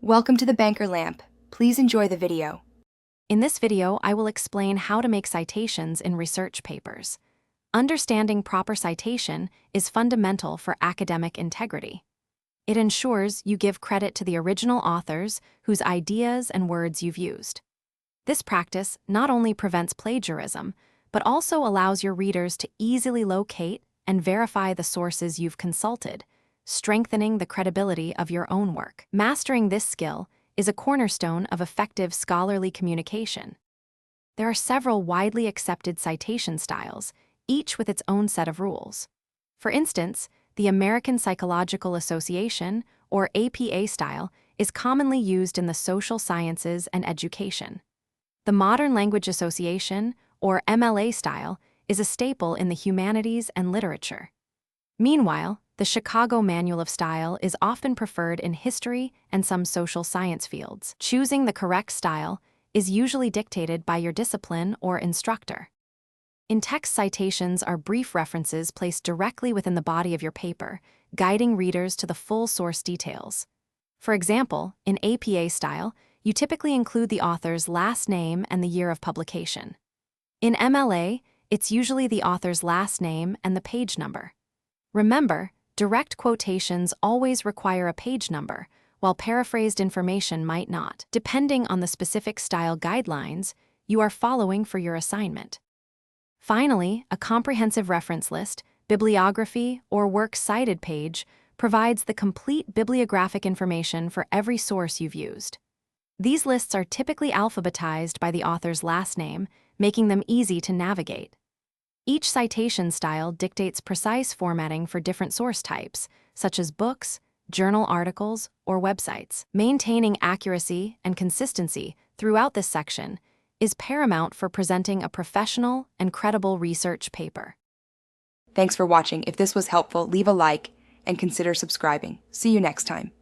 Welcome to the Banker Lamp. Please enjoy the video. In this video, I will explain how to make citations in research papers. Understanding proper citation is fundamental for academic integrity. It ensures you give credit to the original authors whose ideas and words you've used. This practice not only prevents plagiarism, but also allows your readers to easily locate and verify the sources you've consulted, strengthening the credibility of your own work. Mastering this skill is a cornerstone of effective scholarly communication. There are several widely accepted citation styles, each with its own set of rules. For instance, the American Psychological Association, or APA style, is commonly used in the social sciences and education. The Modern Language Association, or MLA style, is a staple in the humanities and literature. Meanwhile, the Chicago Manual of Style is often preferred in history and some social science fields. Choosing the correct style is usually dictated by your discipline or instructor. In-text citations are brief references placed directly within the body of your paper, guiding readers to the full source details. For example, in APA style, you typically include the author's last name and the year of publication. In MLA, it's usually the author's last name and the page number. Remember, direct quotations always require a page number, while paraphrased information might not, depending on the specific style guidelines you are following for your assignment. Finally, a comprehensive reference list, bibliography, or works cited page provides the complete bibliographic information for every source you've used. These lists are typically alphabetized by the author's last name, making them easy to navigate. Each citation style dictates precise formatting for different source types, such as books, journal articles, or websites. Maintaining accuracy and consistency throughout this section is paramount for presenting a professional and credible research paper. Thanks for watching. If this was helpful, leave a like and consider subscribing. See you next time.